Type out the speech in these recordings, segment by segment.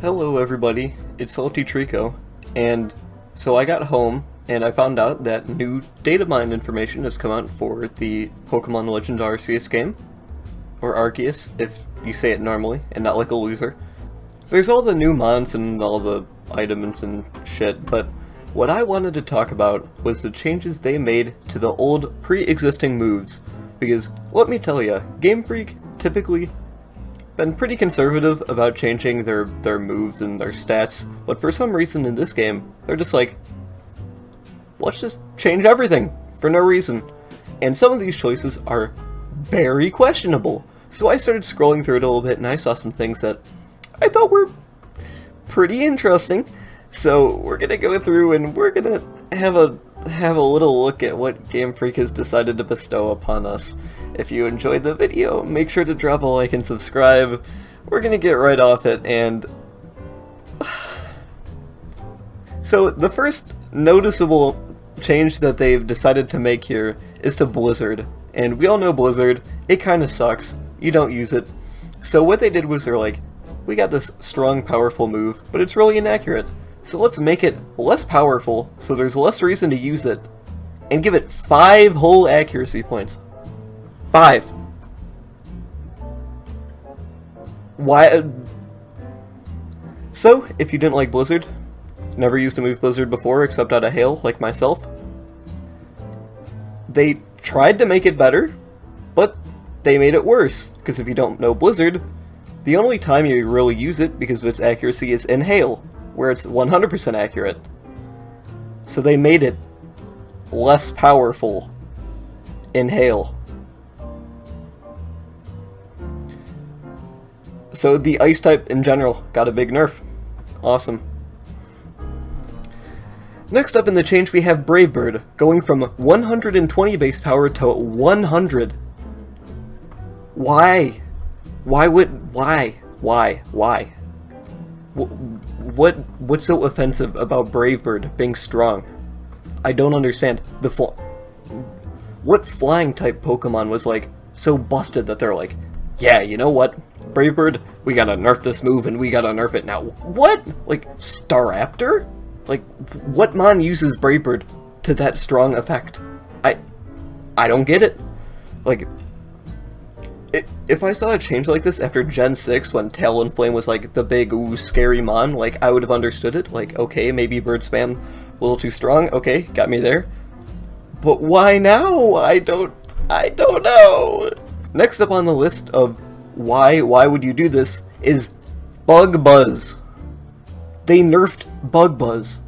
Hello everybody, it's SaltyTreecko, and so I got home and I found out that new Datamine information has come out for the Pokemon Legend Arceus game, or Arceus if you say it normally and not like a loser. There's all the new mons and all the items and shit, but what I wanted to talk about was the changes they made to the old pre-existing moves, because let me tell ya, Game Freak typically been pretty conservative about changing their moves and their stats, but for some reason in this game, they're just like, let's just change everything for no reason. And some of these choices are very questionable. So I started scrolling through it a little bit and I saw some things that I thought were pretty interesting. So we're gonna go through and we're gonna have a little look at what Game Freak has decided to bestow upon us. If you enjoyed the video, make sure to drop a like and subscribe. We're gonna get right off it, and so the first noticeable change that they've decided to make here is to Blizzard. And we all know Blizzard, it kinda sucks. You don't use it. So what they did was they're like, we got this strong, powerful move, but it's really inaccurate. So let's make it less powerful, so there's less reason to use it, and give it 5 whole accuracy points. 5. Why? So, if you didn't like Blizzard, never used a move Blizzard before except out of Hail, like myself, they tried to make it better, but they made it worse, because if you don't know Blizzard, the only time you really use it because of its accuracy is in Hail, where it's 100% accurate. So they made it less powerful in Hail. So the Ice type in general got a big nerf. Awesome. Next up in the change we have Brave Bird, going from 120 base power to 100. Why? Why? What's so offensive about Brave Bird being strong? I don't understand. What flying type Pokemon was like so busted that they're like, yeah, you know what? Brave Bird, we gotta nerf this move and we gotta nerf it now. What? Like Staraptor? Like what mon uses Brave Bird to that strong effect? I don't get it. Like if I saw a change like this after Gen 6 when Talonflame was like the big ooh scary mon, like I would have understood it, like okay, maybe bird spam a little too strong, okay, got me there. But why now? I don't know. Next up on the list of why would you do this is Bugbuzz. They nerfed Bugbuzz.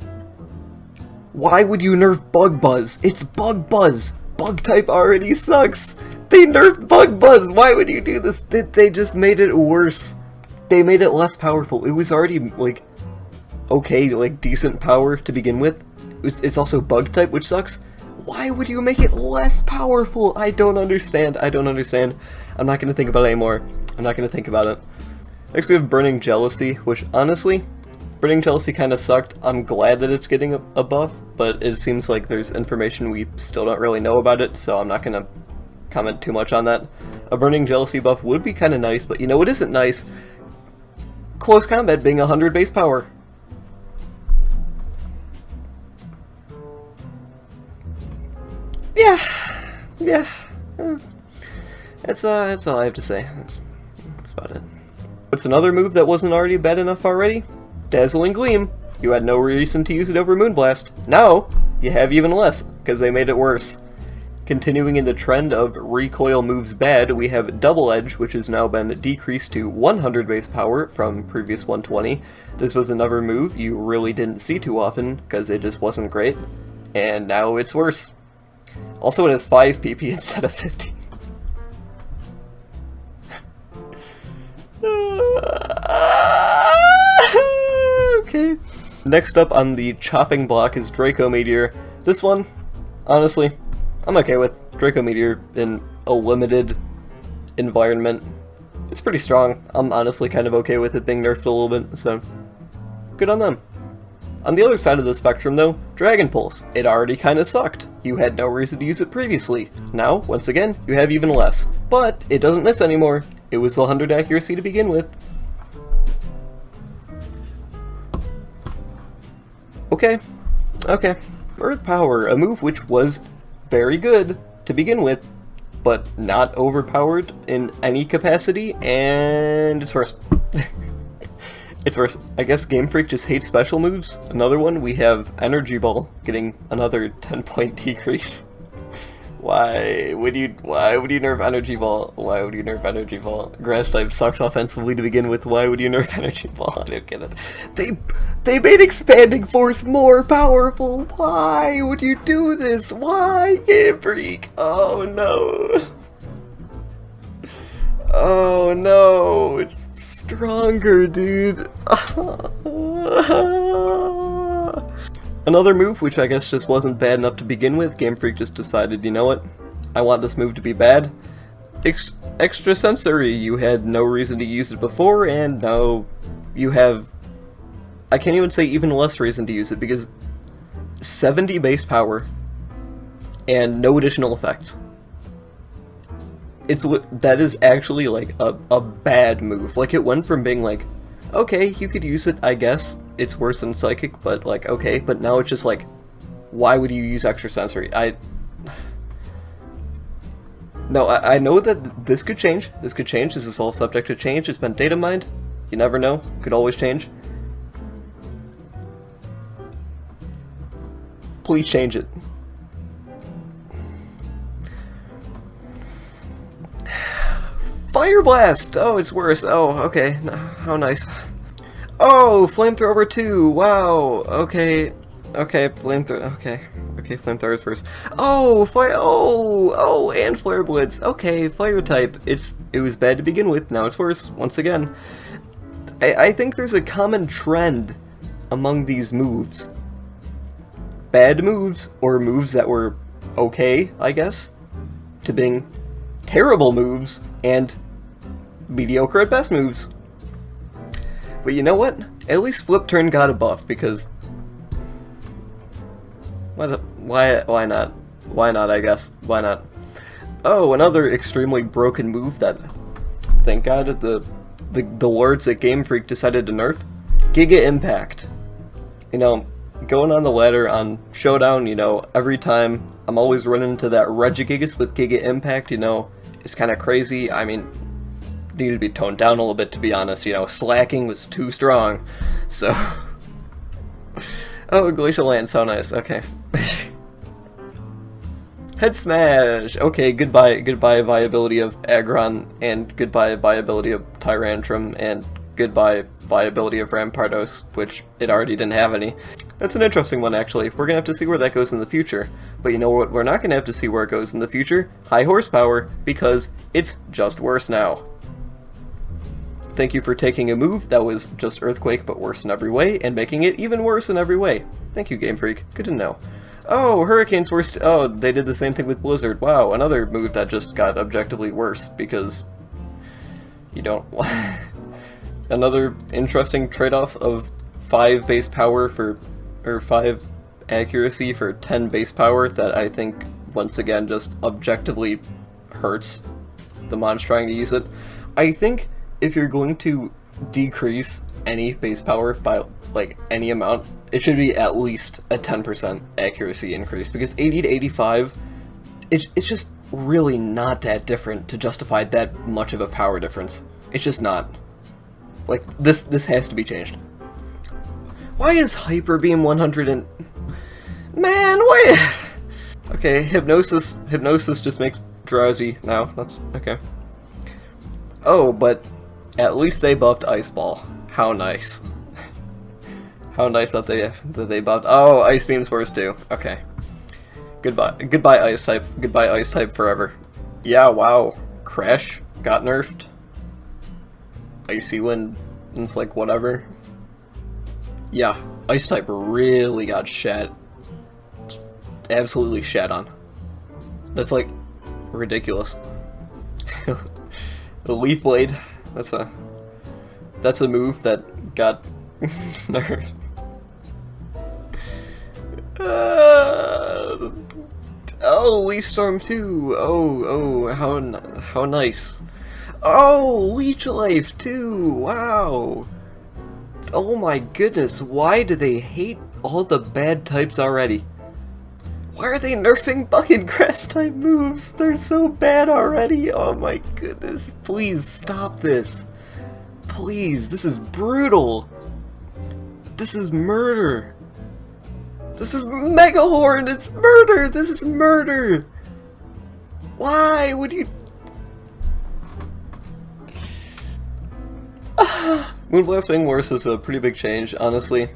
Why would you nerf Bugbuzz? It's Bugbuzz. Bug type already sucks. They nerfed Bugbuzz! Why would you do this? They just made it worse. They made it less powerful. It was already, like, okay, like, decent power to begin with. It's also bug type, which sucks. Why would you make it less powerful? I don't understand. I'm not gonna think about it anymore. I'm not gonna think about it. Next we have Burning Jealousy, which, honestly, Burning Jealousy kinda sucked. I'm glad that it's getting a buff, but it seems like there's information we still don't really know about it, so I'm not gonna comment too much on that. A Burning Jealousy buff would be kind of nice, but you know what isn't nice? Close combat being 100 base power. Yeah. That's all I have to say. That's about it. What's another move that wasn't already bad enough already? Dazzling Gleam. You had no reason to use it over Moonblast. Now, you have even less, because they made it worse. Continuing in the trend of recoil moves bad, we have Double Edge, which has now been decreased to 100 base power from previous 120. This was another move you really didn't see too often, because it just wasn't great, and now it's worse. Also, it has 5 PP instead of 50. Okay. Next up on the chopping block is Draco Meteor. This one, honestly, I'm okay with Draco Meteor in a limited environment. It's pretty strong. I'm honestly kind of okay with it being nerfed a little bit, so good on them. On the other side of the spectrum though, Dragon Pulse. It already kinda sucked. You had no reason to use it previously. Now, once again, you have even less. But it doesn't miss anymore. It was 100 accuracy to begin with. Okay. Okay. Earth Power, a move which was very good to begin with, but not overpowered in any capacity, and it's worse. It's worse. I guess Game Freak just hates special moves. Another one, we have Energy Ball getting another 10-point decrease. Why would you nerf Energy Ball? Why would you nerf Energy Ball? Grass type sucks offensively to begin with. Why would you nerf Energy Ball? I don't get it. They made Expanding Force more powerful. Why would you do this? Why, Game Freak? Oh no. Oh no, it's stronger, dude. Another move, which I guess just wasn't bad enough to begin with, Game Freak just decided, you know what? I want this move to be bad. Extra Sensory, you had no reason to use it before, and now you have... I can't even say even less reason to use it, because 70 base power and no additional effects. That is actually like a bad move. Like, it went from being like, okay, you could use it, I guess. It's worse than Psychic, but like, okay. But now it's just like, why would you use Extra Sensory? No, I know that this could change. This could change. This is all subject to change. It's been data-mined. You never know. Could always change. Please change it. Fire Blast! Oh, it's worse. Oh, okay. How nice. Oh, Flamethrower 2! Wow! Okay. Okay, Flamethrower. Okay. Okay, Flamethrower's first. Oh, Fire. Oh, and Flare Blitz. Okay, Fire type. It was bad to begin with, now it's worse, once again. I think there's a common trend among these moves. Bad moves, or moves that were okay, I guess, to being terrible moves, and mediocre at best moves. But you know what? At least Flip Turn got a buff, because why not? Why not, I guess? Why not? Oh, another extremely broken move that, thank God, the lords at Game Freak decided to nerf. Giga Impact. You know, going on the ladder on Showdown, you know, every time I'm always running into that Regigigas with Giga Impact, you know, it's kind of crazy. I mean, needed to be toned down a little bit, to be honest. You know, slacking was too strong. So, oh, Glacial Land, so nice. Okay. Head Smash. Okay, goodbye viability of Aggron, and goodbye viability of Tyrantrum, and goodbye viability of Rampardos, which it already didn't have any. That's an interesting one, actually. We're gonna have to see where that goes in the future. But you know what? We're not gonna have to see where it goes in the future. High Horsepower, because it's just worse now. Thank you for taking a move that was just Earthquake but worse in every way, and making it even worse in every way. Thank you, Game Freak. Good to know. Oh, Hurricane's worst. Oh, they did the same thing with Blizzard. Wow, another move that just got objectively worse, because you don't... Another interesting trade-off of 5 base power for... or 5 accuracy for 10 base power that I think, once again, just objectively hurts the mons trying to use it. I think if you're going to decrease any base power by, like, any amount, it should be at least a 10% accuracy increase, because 80 to 85, it's just really not that different to justify that much of a power difference. It's just not. Like, this has to be changed. Why is Hyper Beam 100 and... Man, why... Okay, Hypnosis just makes drowsy now. That's... okay. Oh, but at least they buffed Ice Ball. How nice. How nice that they buffed... Oh, Ice Beam's worse too. Okay. Goodbye Ice type. Goodbye Ice type forever. Yeah, wow. Crash got nerfed. Icy Wind, it's like whatever. Yeah, Ice type really got shat. Absolutely shat on. That's like ridiculous. The Leaf Blade, that's a move that got nerfed. Oh, Leaf Storm 2. Oh, how nice. Oh, Leech Life too! Wow! Oh my goodness, why do they hate all the bad types already. Why are they nerfing Bucket Grass type moves? They're so bad already. Oh my goodness. Please stop this. Please, this is brutal. This is murder. This is Mega Horn. It's murder. This is murder. Why would you... Moonblast being worse is a pretty big change, honestly.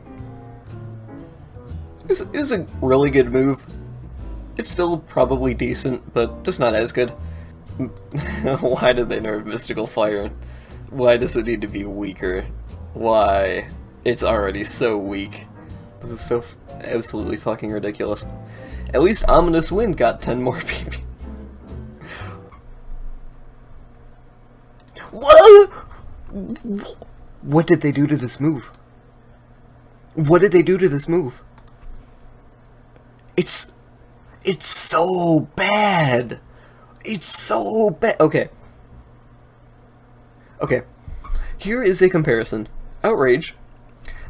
It was a really good move. It's still probably decent, but just not as good. Why did they nerf Mystical Fire? Why does it need to be weaker? Why? It's already so weak. This is so absolutely fucking ridiculous. At least Ominous Wind got 10 more PP. What? What did they do to this move? What did they do to this move? It's so bad. It's so bad. Okay. Okay. Here is a comparison. Outrage.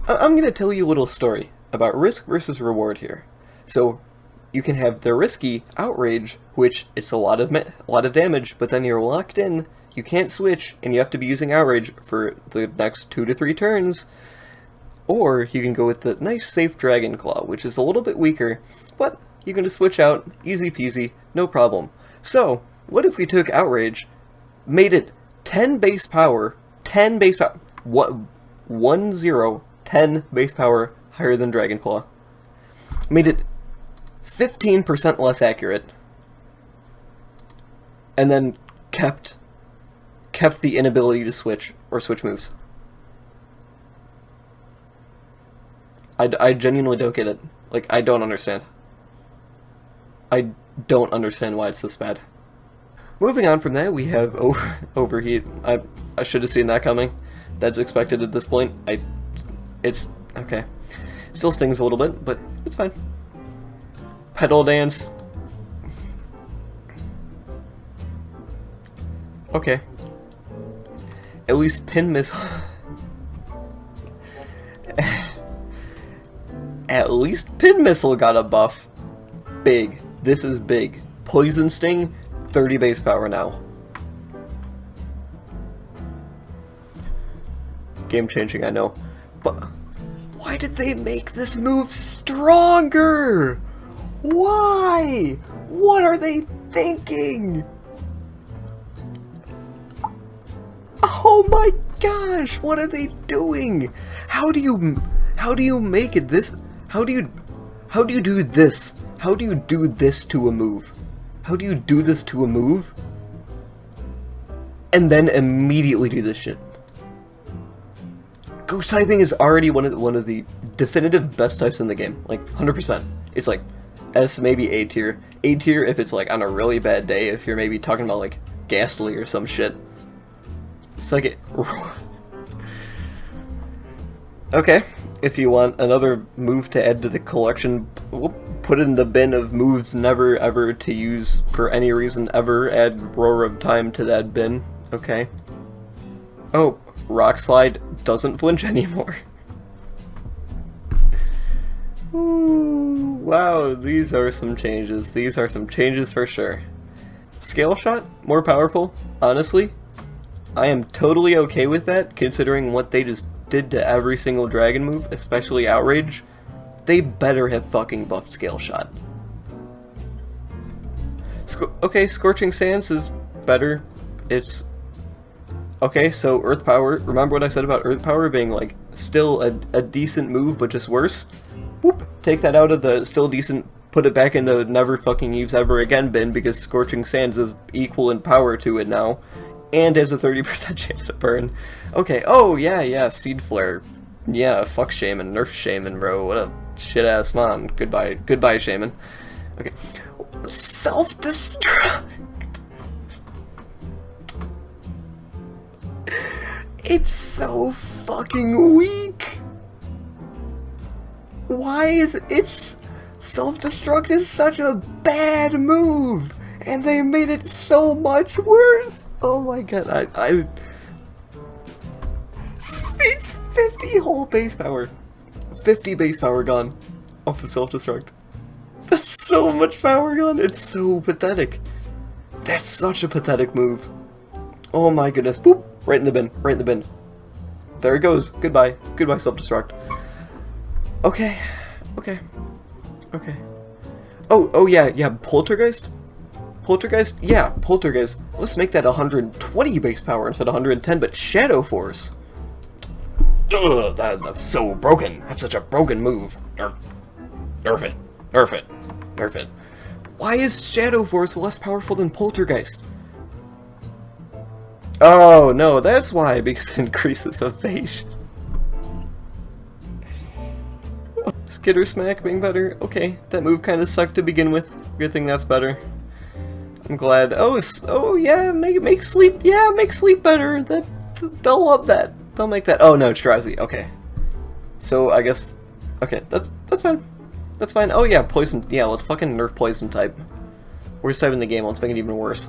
I'm going to tell you a little story about risk versus reward here. So, you can have the risky Outrage, which it's a lot of damage, but then you're locked in, you can't switch, and you have to be using Outrage for the next 2 to 3 turns. Or you can go with the nice safe Dragon Claw, which is a little bit weaker, but you can just switch out, easy peasy, no problem. So, what if we took Outrage, made it 10 base power, 10 base power, 10 base power higher than Dragon Claw, made it 15% less accurate, and then kept the inability to switch or switch moves. I genuinely don't get it. Like, I don't understand. I don't understand why it's this bad. Moving on from that, we have Overheat. I should have seen that coming. That's expected at this point. It's okay. Still stings a little bit, but it's fine. Pedal Dance. Okay. At least Pin Missile. At least Pin Missile got a buff. Big. This is big. Poison Sting, 30 base power now. Game changing, I know. But why did they make this move stronger? Why? What are they thinking? Oh my gosh, what are they doing? How do you make it this? How do you do this? How do you do this to a move? How do you do this to a move? And then immediately do this shit. Ghost typing is already one of the definitive best types in the game. Like 100%. It's like S, maybe A tier. A tier if it's like on a really bad day, if you're maybe talking about like Ghastly or some shit. It's like it. Okay, if you want another move to add to the collection, we'll put it in the bin of moves never ever to use for any reason ever. Add Roar of Time to that bin. Okay. Oh, Rockslide doesn't flinch anymore. Ooh, wow, these are some changes. These are some changes for sure. Scale Shot, more powerful, honestly. I am totally okay with that, considering what they just did to every single dragon move, especially Outrage. They better have fucking buffed Scale Shot. Okay, Scorching Sands is better. It's... Okay, so Earth Power, remember what I said about Earth Power being, like, still a decent move, but just worse? Whoop! Take that out of the still decent, put it back in the never fucking use ever again bin, because Scorching Sands is equal in power to it now, and has a 30% chance to burn. Okay, oh, yeah, Seed Flare. Yeah, fuck Shaman, nerf Shaman, bro, what a shit-ass mon. Goodbye, Shaman. Okay. Self-destruct! It's so fucking weak! Why is it's self-destruct is such a bad move, and they made it so much worse. Oh my god, it's 50 whole base power. 50 base power gone off of self-destruct. That's so much power gone. It's so pathetic. That's such a pathetic move. Oh my goodness. Boop. Right in the bin. Right in the bin. There it goes. Goodbye. Goodbye, self-destruct. Okay. Okay. Okay. Oh yeah, Poltergeist? Poltergeist? Yeah, Poltergeist. Let's make that 120 base power instead of 110, but Shadow Force. Ugh, that's so broken. That's such a broken move. Nerf it. Nerf it. Nerf it. Why is Shadow Force less powerful than Poltergeist? Oh, no, that's why, because it increases evasion. Skitter Smack being better. Okay, that move kind of sucked to begin with. Good thing that's better. I'm glad. Oh yeah, make sleep. Yeah, make sleep better. They'll love that. They'll make that. Oh no, it's drowsy. Okay. So I guess. Okay, that's fine. That's fine. Oh yeah, poison. Yeah, let's fucking nerf poison type. Worst type in the game. Let's make it even worse.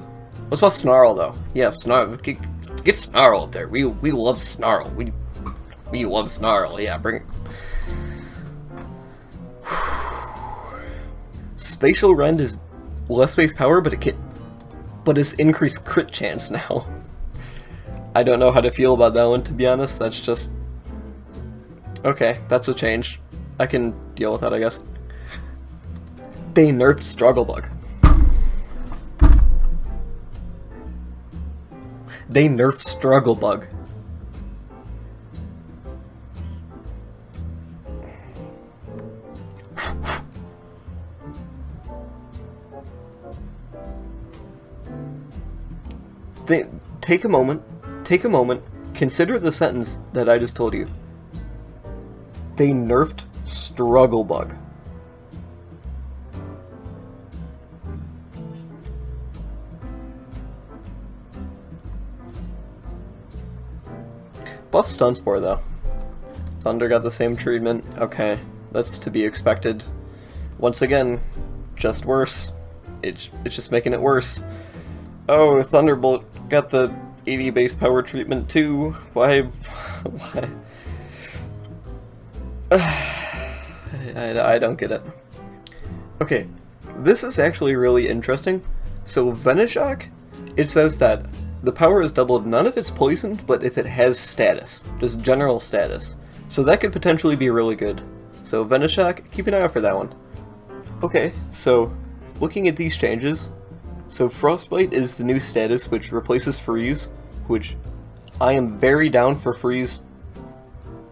What's about Snarl though? Yeah, Snarl. Get Snarl up there. We love Snarl. We love Snarl. Yeah, bring it. Spatial Rend is less base power, but it's increased crit chance now. I don't know how to feel about that one, to be honest. That's just okay. That's a change. I can deal with that, I guess. They nerfed Struggle Bug. They nerfed Struggle Bug. Take a moment, consider the sentence that I just told you. They nerfed Struggle Bug. Buff Stun Spore though. Thunder got the same treatment. Okay, that's to be expected. Once again, just worse. It's just making it worse. Oh, Thunderbolt got the 80 base power treatment too. Why? Why? I don't get it. Okay, this is actually really interesting. So Venoshock, it says that the power is doubled not if it's poisoned, but if it has status. Just general status. So that could potentially be really good. So Venoshock, keep an eye out for that one. Okay, so looking at these changes, so Frostbite is the new status which replaces Freeze, which I am very down for Freeze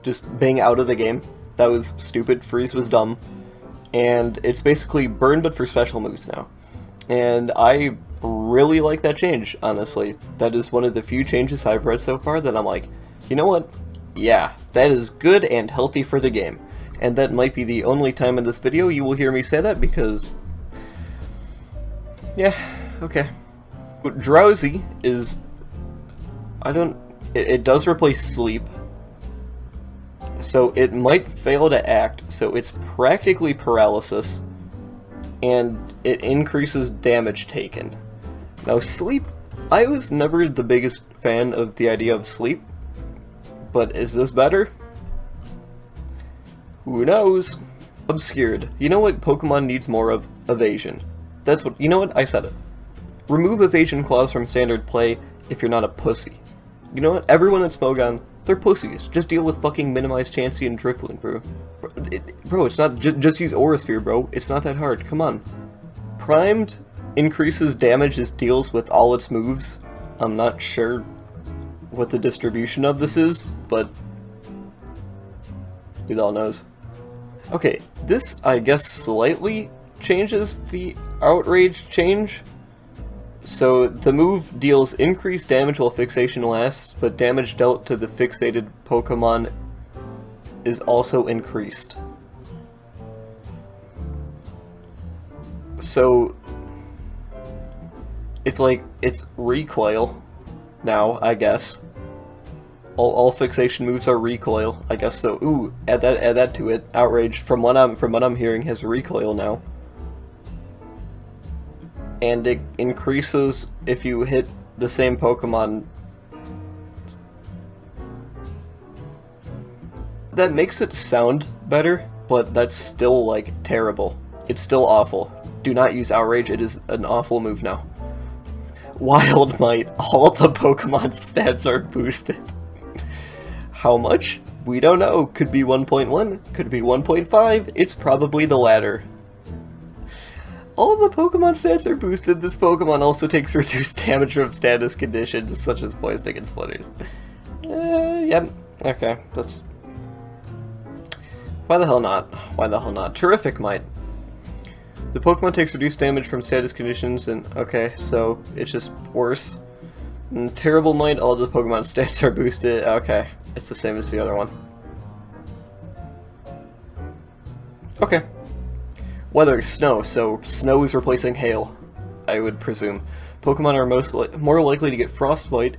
just being out of the game. That was stupid. Freeze was dumb. And it's basically Burn but for special moves now. And I really like that change, honestly. That is one of the few changes I've read so far that I'm like, you know what? Yeah, that is good and healthy for the game. And that might be the only time in this video you will hear me say that because... yeah, okay. But Drowsy is... It does replace Sleep. So it might fail to act, so it's practically paralysis. And it increases damage taken. Now Sleep, I was never the biggest fan of the idea of Sleep. But is this better? Who knows? Obscured. You know what Pokemon needs more of? Evasion. That's what, you know what? I said it. Remove evasion clause from standard play if you're not a pussy. You know what? Everyone at Smogon, they're pussies. Just deal with fucking minimized Chansey and Drifloon, bro. Bro, it's not, just use Aura Sphere, bro. It's not that hard. Come on. Primed increases damage it deals with all its moves. I'm not sure what the distribution of this is, but who all knows. Okay, this, I guess, slightly changes the Outrage change. So, the move deals increased damage while fixation lasts, but damage dealt to the fixated Pokemon is also increased. So, it's like, it's recoil now, I guess. All fixation moves are recoil, I guess so. Ooh, add that to it. Outrage, from what I'm hearing, has recoil now. And it increases if you hit the same Pokemon. that makes it sound better, but that's still, like, terrible. It's still awful. Do not use Outrage, it is an awful move now. Wild Might, all the Pokemon stats are boosted. How much? We don't know. Could be 1.1, could be 1.5, it's probably the latter. All the Pokemon stats are boosted. This Pokemon also takes reduced damage from status conditions, such as Poison and Splitters. Yep. Okay, that's... Why the hell not? Why the hell not? Terrific Might. The Pokemon takes reduced damage from status conditions, and... Okay, so it's just worse. And Terrible Might, all the Pokemon stats are boosted. Okay, it's the same as the other one. Okay. Weather, snow, so snow is replacing hail, I would presume. Pokemon are more likely to get Frostbite.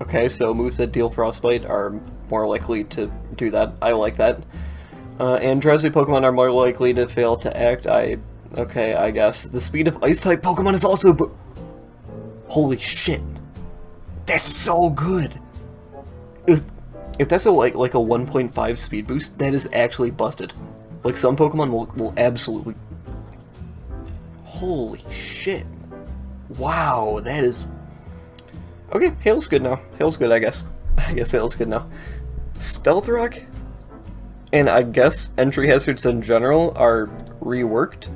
Okay, so moves that deal Frostbite are more likely to do that. I like that. And drowsy Pokemon are more likely to fail to act. Okay, I guess. The speed of Ice-type Pokemon is also holy shit. That's so good! If that's like a 1.5 speed boost, that is actually busted. Like, some Pokemon will absolutely... Holy shit. Wow, that is... Okay, Hail's good now. Hail's good, I guess. I guess Hail's good now. Stealth Rock? And I guess entry hazards in general are reworked.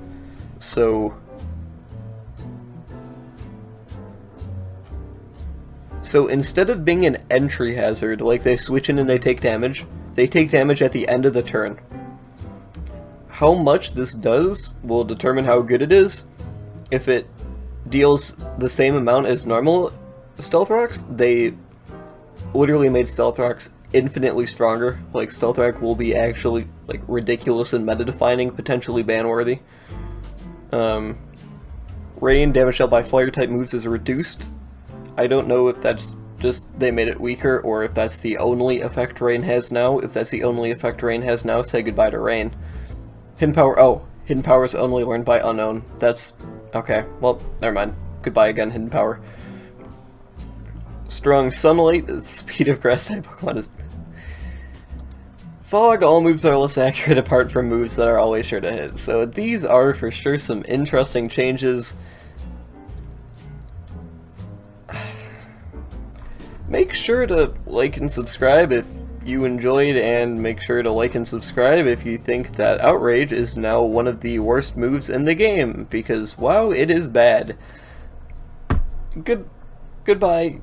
So instead of being an entry hazard, like they switch in and they take damage at the end of the turn. How much this does will determine how good it is. If it deals the same amount as normal Stealth Rocks, they literally made Stealth Rocks infinitely stronger. Like, Stealth Rock will be actually, like, ridiculous and meta-defining, potentially ban-worthy. Rain, damage dealt by Fire-type moves is reduced. I don't know if that's just they made it weaker, or if that's the only effect Rain has now. If that's the only effect Rain has now, say goodbye to Rain. Hidden Power, oh, Hidden Power is only learned by Unknown. That's, okay, well, never mind. Goodbye again, Hidden Power. Strong Sunlight is the speed of Grass-type Pokemon is... Fog, all moves are less accurate apart from moves that are always sure to hit. So these are for sure some interesting changes. Make sure to like and subscribe if you enjoyed, and make sure to like and subscribe if you think that Outrage is now one of the worst moves in the game, because wow, it is bad. Goodbye.